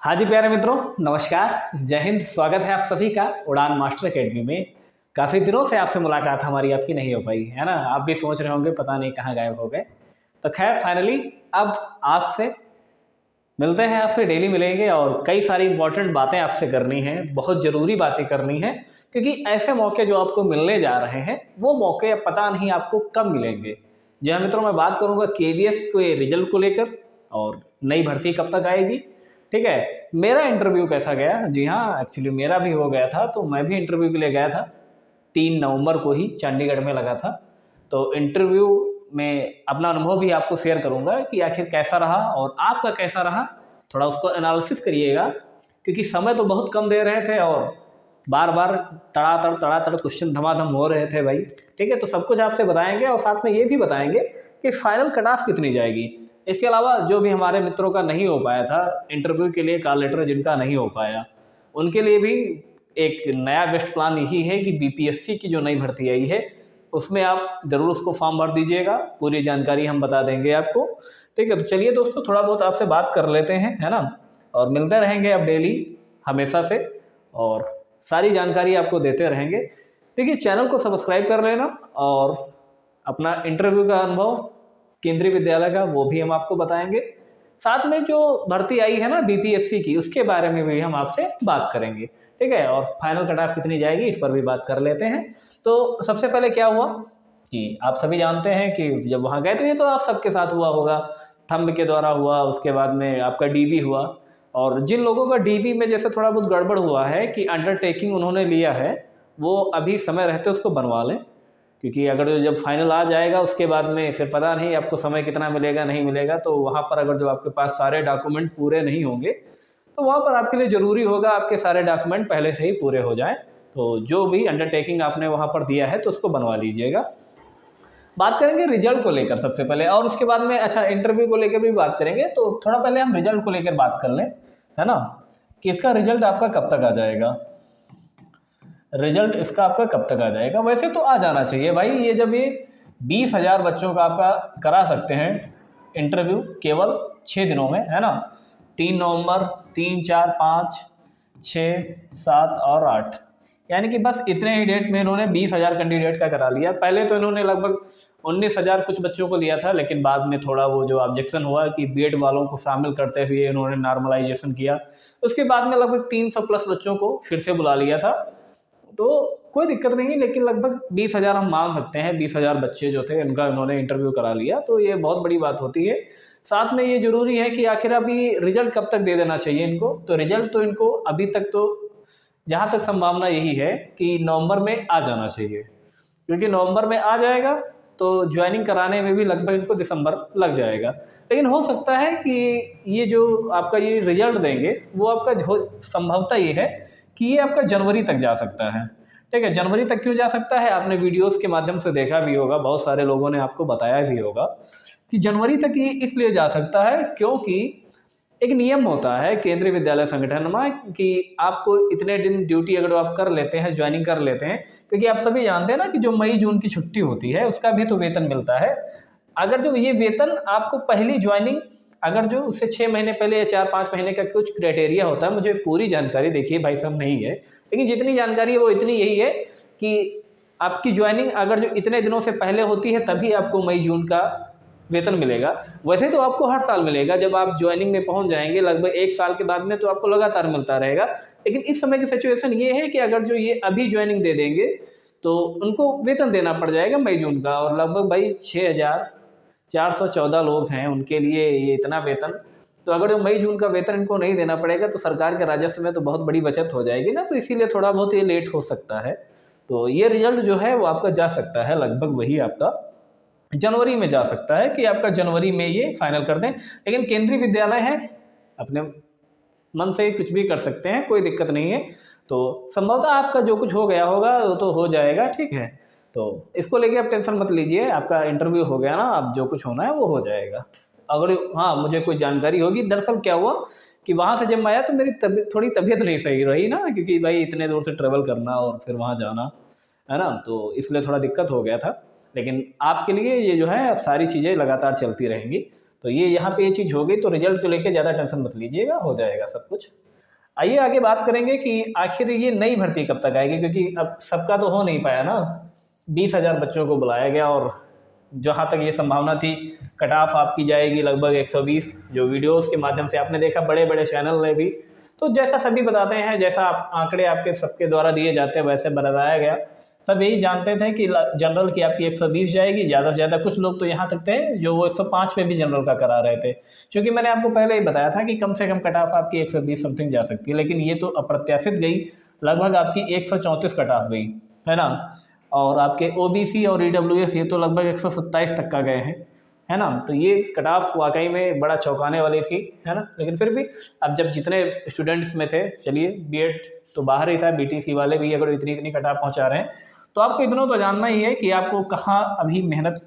हाँ जी प्यारे मित्रों, नमस्कार, जय हिंद। स्वागत है आप सभी का उड़ान मास्टर अकेडमी में। काफ़ी दिनों से आपसे मुलाकात हमारी आपकी नहीं हो पाई है ना। आप भी सोच रहे होंगे पता नहीं कहाँ गायब हो गए। तो खैर फाइनली अब आज से मिलते हैं, आपसे डेली मिलेंगे और कई सारी इंपॉर्टेंट बातें आपसे करनी हैं, बहुत ज़रूरी बातें करनी हैं। क्योंकि ऐसे मौके जो आपको मिलने जा रहे हैं वो मौके अब पता नहीं आपको कब मिलेंगे। जी हाँ मित्रों, मैं बात करूँगा केवीएस के रिजल्ट को लेकर और नई भर्ती कब तक आएगी। ठीक है, मेरा इंटरव्यू कैसा गया। जी हाँ, एक्चुअली मेरा भी हो गया था, तो मैं भी इंटरव्यू के लिए गया था। 3 नवंबर को ही चंडीगढ़ में लगा था। तो इंटरव्यू में अपना अनुभव भी आपको शेयर करूंगा कि आखिर कैसा रहा और आपका कैसा रहा। थोड़ा उसको एनालिसिस करिएगा, क्योंकि समय तो बहुत कम दे रहे थे और बार बार तड़ातड़ क्वेश्चन धमाधम हो रहे थे भाई। ठीक है, तो सब कुछ आपसे बताएंगे और साथ में ये भी बताएंगे कि फाइनल कट ऑफ कितनी जाएगी। इसके अलावा जो भी हमारे मित्रों का नहीं हो पाया था इंटरव्यू के लिए, कॉल लेटर जिनका नहीं हो पाया, उनके लिए भी एक नया बेस्ट प्लान यही है कि बीपीएससी की जो नई भर्ती आई है उसमें आप ज़रूर उसको फॉर्म भर दीजिएगा। पूरी जानकारी हम बता देंगे आपको। ठीक है, तो चलिए दोस्तों, थोड़ा बहुत आपसे बात कर लेते हैं, है ना। और मिलते रहेंगे अब डेली हमेशा से, और सारी जानकारी आपको देते रहेंगे। देखिए, चैनल को सब्सक्राइब कर लेना और अपना इंटरव्यू का अनुभव केंद्रीय विद्यालय का वो भी हम आपको बताएंगे। साथ में जो भर्ती आई है ना बीपीएससी की, उसके बारे में भी हम आपसे बात करेंगे। ठीक है, और फाइनल कट ऑफ कितनी जाएगी इस पर भी बात कर लेते हैं। तो सबसे पहले क्या हुआ कि आप सभी जानते हैं कि जब वहाँ गए तो ये तो आप सबके साथ हुआ होगा, थंब के द्वारा हुआ, उसके बाद में आपका डीवी हुआ। और जिन लोगों का डीवी में जैसे थोड़ा बहुत गड़बड़ हुआ है कि अंडरटेकिंग उन्होंने लिया है, वो अभी समय रहते उसको बनवा लें। क्योंकि अगर जब फाइनल आ जाएगा उसके बाद में फिर पता नहीं आपको समय कितना मिलेगा नहीं मिलेगा। तो वहाँ पर अगर जो आपके पास सारे डॉक्यूमेंट पूरे नहीं होंगे तो वहाँ पर आपके लिए ज़रूरी होगा आपके सारे डॉक्यूमेंट पहले से ही पूरे हो जाएं। तो जो भी अंडरटेकिंग आपने वहाँ पर दिया है तो उसको बनवा लीजिएगा। बात करेंगे रिजल्ट को लेकर सबसे पहले, और उसके बाद में अच्छा इंटरव्यू को लेकर भी बात करेंगे। तो थोड़ा पहले हम रिजल्ट को लेकर बात कर लें, है ना, कि इसका रिजल्ट आपका कब तक आ जाएगा। रिजल्ट इसका आपका कब तक आ जाएगा। वैसे तो आ जाना चाहिए भाई। ये जब ये 20,000 बच्चों का आपका करा सकते हैं इंटरव्यू केवल 6 दिनों में, है ना। 3 नवंबर, 3, 4, 5, 6, 7 और 8, यानी कि बस इतने ही डेट में इन्होंने 20,000 कैंडिडेट का करा लिया। पहले तो इन्होंने लगभग 19,000 कुछ बच्चों को लिया था, लेकिन बाद में थोड़ा वो जो ऑब्जेक्शन हुआ कि बीएड वालों को शामिल करते हुए इन्होंने नॉर्मलाइजेशन किया। उसके बाद में लगभग 300 प्लस बच्चों को फिर से बुला लिया था। तो कोई दिक्कत नहीं है, लेकिन लगभग 20,000 हम मान सकते हैं। 20,000 बच्चे जो थे इनका इन्होंने इंटरव्यू करा लिया, तो ये बहुत बड़ी बात होती है। साथ में ये ज़रूरी है कि आखिर अभी रिजल्ट कब तक दे देना चाहिए इनको। तो रिजल्ट तो इनको अभी तक तो जहाँ तक संभावना यही है कि नवंबर में आ जाना चाहिए, क्योंकि नवंबर में आ जाएगा तो ज्वाइनिंग कराने में भी लगभग इनको दिसंबर लग जाएगा। लेकिन हो सकता है कि ये जो आपका ये रिजल्ट देंगे वो आपका संभवता ये है कि ये आपका जनवरी तक जा सकता है। ठीक है, जनवरी तक क्यों जा सकता है, आपने वीडियोस के माध्यम से देखा भी होगा, बहुत सारे लोगों ने आपको बताया भी होगा कि जनवरी तक ये इसलिए जा सकता है क्योंकि एक नियम होता है केंद्रीय विद्यालय संगठन में कि आपको इतने दिन ड्यूटी अगर आप कर लेते हैं, ज्वाइनिंग कर लेते हैं, क्योंकि आप सभी जानते हैं ना कि जो मई जून की छुट्टी होती है उसका भी तो वेतन मिलता है। अगर जो ये वेतन आपको पहली ज्वाइनिंग, अगर जो उससे 6 महीने पहले या 4-5 महीने का कुछ क्राइटेरिया होता है, मुझे पूरी जानकारी देखिए भाई साहब नहीं है, लेकिन जितनी जानकारी है वो इतनी यही है कि आपकी ज्वाइनिंग अगर जो इतने दिनों से पहले होती है तभी आपको मई जून का वेतन मिलेगा। वैसे तो आपको हर साल मिलेगा, जब आप ज्वाइनिंग में पहुंच जाएंगे लगभग 1 साल के बाद में तो आपको लगातार मिलता रहेगा। लेकिन इस समय की सिचुएशन ये है कि अगर जो ये अभी ज्वाइनिंग दे देंगे तो उनको वेतन देना पड़ जाएगा मई जून का, और लगभग भाई 6,414 लोग हैं, उनके लिए ये इतना वेतन। तो अगर जो मई जून का वेतन इनको नहीं देना पड़ेगा तो सरकार के राजस्व में तो बहुत बड़ी बचत हो जाएगी ना, तो इसीलिए थोड़ा बहुत ये लेट हो सकता है। तो ये रिजल्ट जो है वो आपका जा सकता है लगभग वही आपका जनवरी में जा सकता है कि आपका जनवरी में ये फाइनल कर दें। लेकिन केंद्रीय विद्यालय है, अपने मन से कुछ भी कर सकते हैं, कोई दिक्कत नहीं है। तो संभवतः आपका जो कुछ हो गया होगा वो तो हो जाएगा, ठीक है। तो इसको लेके आप टेंशन मत लीजिए, आपका इंटरव्यू हो गया ना, अब जो कुछ होना है वो हो जाएगा। अगर हाँ मुझे कोई जानकारी होगी, दरअसल क्या हुआ कि वहाँ से जब मैं आया तो मेरी थोड़ी तबीयत नहीं सही रही ना, क्योंकि भाई इतने दूर से ट्रेवल करना और फिर वहाँ जाना, है ना, तो इसलिए थोड़ा दिक्कत हो गया था। लेकिन आपके लिए ये जो है अब सारी चीज़ें लगातार चलती रहेंगी। तो ये यहाँ पे ये चीज़ हो गई, तो रिजल्ट को लेके ज़्यादा टेंशन मत लीजिएगा, हो जाएगा सब कुछ। आइए आगे बात करेंगे कि आखिर ये नई भर्ती कब तक आएगी, क्योंकि अब सबका तो हो नहीं पाया ना। 20,000 बच्चों को बुलाया गया और जहाँ तक ये संभावना थी कट ऑफ आपकी जाएगी लगभग 120, जो वीडियोस के माध्यम से आपने देखा बड़े बड़े चैनल ने भी, तो जैसा सभी बताते हैं, जैसा आंकड़े आपके सबके द्वारा दिए जाते हैं वैसे बताया गया। सब यही जानते थे कि जनरल की आपकी 120 जाएगी ज़्यादा से ज़्यादा। कुछ लोग तो यहाँ तक थे जो वो 105 पे भी जनरल का करा रहे थे, क्योंकि मैंने आपको पहले ही बताया था कि कम से कम कट ऑफ आपकी 120 समथिंग जा सकती है, लेकिन ये तो अप्रत्याशित गई, लगभग आपकी 134 कट ऑफ गई, है ना। और आपके OBC और EWS ये तो लगभग 127 तक का गए हैं, है ना। तो ये कट ऑफ वाकई में बड़ा चौंकाने वाली थी, है ना। लेकिन फिर भी अब जब जितने स्टूडेंट्स में थे, चलिए BEd तो बाहर ही था, BTC वाले भी अगर इतनी इतनी कट ऑफ पहुँचा रहे हैं, तो आपको इतना तो जानना ही है कि आपको कहाँ अभी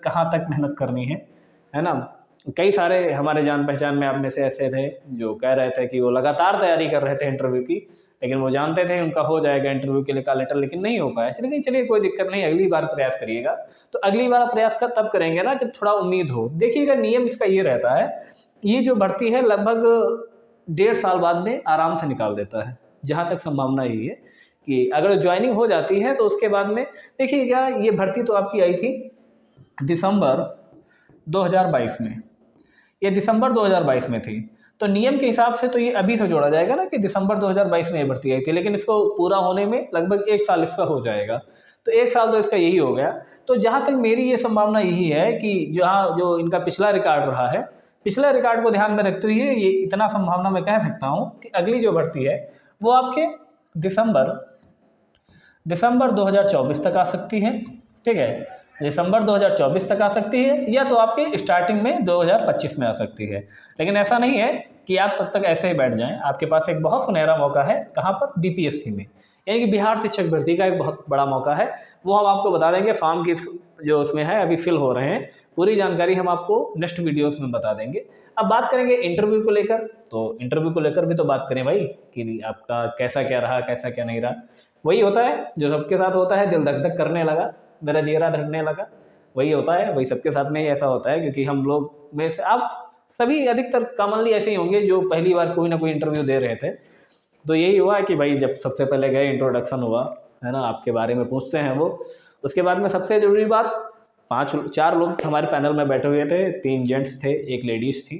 कहाँ तक मेहनत करनी है ना। कई सारे हमारे जान पहचान में आप में से ऐसे थे जो कह रहे थे कि वो लगातार तैयारी कर रहे थे इंटरव्यू की, लेकिन वो जानते थे उनका हो जाएगा इंटरव्यू के लिए का लेटर, लेकिन नहीं हो पाया। चलिए कोई दिक्कत नहीं, अगली बार प्रयास करिएगा। तो अगली बार प्रयास का तब करेंगे ना जब थोड़ा उम्मीद हो। देखिएगा नियम इसका ये रहता है, ये जो भर्ती है लगभग 1.5 साल बाद में आराम से निकाल देता है, जहाँ तक संभावना यही है कि अगर ज्वाइनिंग हो जाती है तो उसके बाद में देखिएगा। ये भर्ती तो आपकी आई थी दिसंबर 2022 में, ये दिसंबर 2022 में थी, तो नियम के हिसाब से तो ये अभी से जोड़ा जाएगा ना कि दिसंबर 2022 में ये भर्ती आई थी, लेकिन इसको पूरा होने में लगभग 1 साल इसका हो जाएगा, तो 1 साल तो इसका यही हो गया। तो जहाँ तक मेरी ये संभावना यही है कि जहाँ जो इनका पिछला रिकॉर्ड रहा है, पिछले रिकॉर्ड को ध्यान में रखते हुए ये इतना संभावना मैं कह सकता हूँ कि अगली जो भर्ती है वो आपके दिसंबर 2024 तक आ सकती है, ठीक है। दिसंबर 2024 तक आ सकती है, या तो आपके स्टार्टिंग में 2025 में आ सकती है। लेकिन ऐसा नहीं है कि आप तब तक ऐसे ही बैठ जाएं, आपके पास एक बहुत सुनहरा मौका है। कहाँ पर? BPSC में, यानी कि बिहार शिक्षक भर्ती का एक बहुत बड़ा मौका है। वो हम आपको बता देंगे, फॉर्म की जो उसमें है अभी फिल हो रहे हैं, पूरी जानकारी हम आपको नेक्स्ट वीडियोस में बता देंगे। अब बात करेंगे इंटरव्यू को लेकर, तो इंटरव्यू को लेकर भी तो बात करें भाई कि आपका कैसा क्या रहा, कैसा क्या नहीं रहा। वही होता है जो सबके साथ होता है, दिल धक धक करने लगा, मेरा जिगरा धड़कने लगा, वही होता है, वही सबके साथ में ही ऐसा होता है। क्योंकि हम लोग में से आप सभी अधिकतर कॉमनली ऐसे ही होंगे जो पहली बार कोई ना कोई इंटरव्यू दे रहे थे। तो यही हुआ कि भाई जब सबसे पहले गए, इंट्रोडक्शन हुआ, है ना, आपके बारे में पूछते हैं वो। उसके बाद में सबसे ज़रूरी बात, 4 लोग हमारे पैनल में बैठे हुए थे, 3 जेंट्स थे, 1 लेडीज़ थी।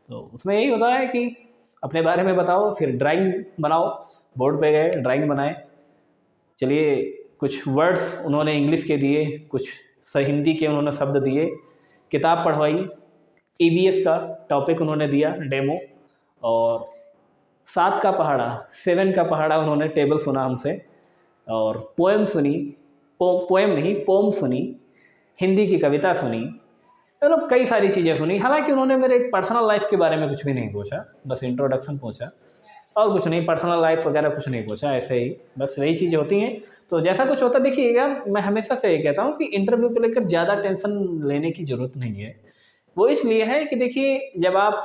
तो उसमें यही होता है कि अपने बारे में बताओ, फिर ड्राइंग बनाओ। बोर्ड पे गए, ड्राइंग बनाए। चलिए कुछ वर्ड्स उन्होंने इंग्लिश के दिए, कुछ हिंदी के उन्होंने शब्द दिए, किताब पढ़वाई, EVS का टॉपिक उन्होंने दिया डेमो, और 7 का पहाड़ा, 7 का पहाड़ा उन्होंने टेबल सुना हमसे, और पोएम सुनी, पोएम नहीं पोम सुनी, हिंदी की कविता सुनी, मतलब कई सारी चीज़ें सुनी। हालांकि उन्होंने मेरे पर्सनल लाइफ के बारे में कुछ भी नहीं पूछा, बस इंट्रोडक्शन पूछा और कुछ नहीं, पर्सनल लाइफ वगैरह कुछ नहीं पूछा, ऐसे ही बस वही चीज़ें होती हैं। तो जैसा कुछ होता, देखिएगा मैं हमेशा से ये कहता हूँ कि इंटरव्यू को लेकर ज़्यादा टेंशन लेने की ज़रूरत नहीं है। वो इसलिए है कि देखिए जब आप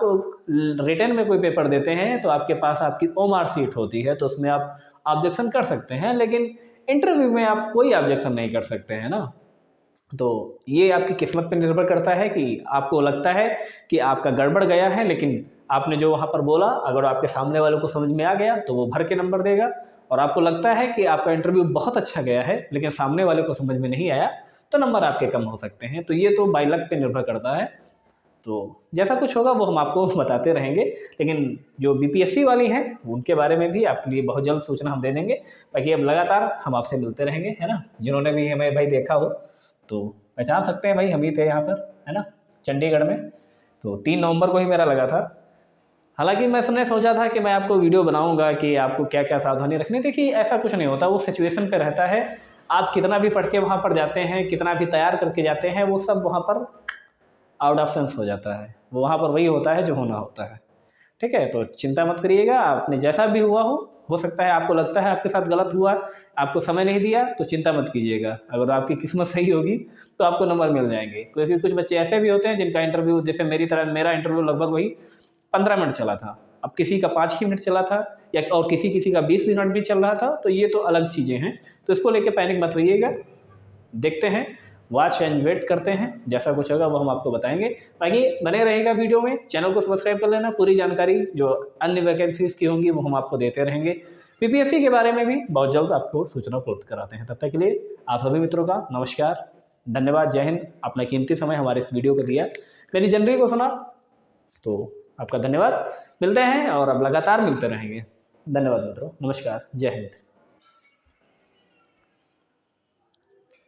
रिटन में कोई पेपर देते हैं तो आपके पास आपकी OMR शीट होती है, तो उसमें आप ऑब्जेक्शन कर सकते हैं, लेकिन इंटरव्यू में आप कोई ऑब्जेक्शन नहीं कर सकते हैं ना। तो ये आपकी किस्मत पर निर्भर करता है कि आपको लगता है कि आपका गड़बड़ गया है, लेकिन आपने जो वहाँ पर बोला अगर आपके सामने वालों को समझ में आ गया तो वो भर के नंबर देगा, और आपको लगता है कि आपका इंटरव्यू बहुत अच्छा गया है लेकिन सामने वाले को समझ में नहीं आया तो नंबर आपके कम हो सकते हैं। तो ये तो बाय लक पे निर्भर करता है। तो जैसा कुछ होगा वो हम आपको बताते रहेंगे, लेकिन जो BPSC वाली हैं उनके बारे में भी आपके लिए बहुत जल्द सूचना हम दे देंगे। बाकी अब लगातार हम आपसे मिलते रहेंगे, है ना। जिन्होंने भी हमें भाई देखा हो तो पहचान सकते हैं, भाई हम ही थे यहाँ पर, है ना, चंडीगढ़ में। तो 3 नवंबर को ही मेरा लगा था। हालांकि मैं सोचा था कि मैं आपको वीडियो बनाऊंगा कि आपको क्या क्या सावधानी रखनी। देखिए ऐसा कुछ नहीं होता, वो सिचुएशन पे रहता है। आप कितना भी पढ़ के वहाँ पर जाते हैं, कितना भी तैयार करके जाते हैं, वो सब वहाँ पर आउट ऑफ सेंस हो जाता है। वो वहाँ पर वही होता है जो होना होता है, ठीक है। तो चिंता मत करिएगा, आपने जैसा भी हुआ हो सकता है आपको लगता है आपके साथ गलत हुआ, आपको समय नहीं दिया, तो चिंता मत कीजिएगा। अगर आपकी किस्मत सही होगी तो आपको नंबर मिल जाएंगे। क्योंकि कुछ बच्चे ऐसे भी होते हैं जिनका इंटरव्यू, जैसे मेरी तरह मेरा इंटरव्यू लगभग वही 15 मिनट चला था, अब किसी का 5 ही मिनट चला था, या और किसी का 20 मिनट भी चल रहा था। तो ये तो अलग चीज़ें हैं, तो इसको लेके पैनिक मत होइएगा। देखते हैं वॉच एंड वेट करते हैं, जैसा कुछ होगा वो हम आपको बताएंगे। बाकी बने रहेगा वीडियो में, चैनल को सब्सक्राइब कर लेना। पूरी जानकारी जो अन्य वैकेंसीज़ की होंगी वो हम आपको देते रहेंगे। पीपीएससी के बारे में भी बहुत जल्द आपको सूचना उपलब्ध कराते हैं। तब तक के लिए आप सभी मित्रों का नमस्कार, धन्यवाद, जय हिंद। अपना कीमती समय हमारे इस वीडियो को दिया, मेरी जनरी को सुना, तो आपका धन्यवाद। मिलते हैं और अब लगातार मिलते रहेंगे। धन्यवाद मित्रों, नमस्कार, जय हिंद।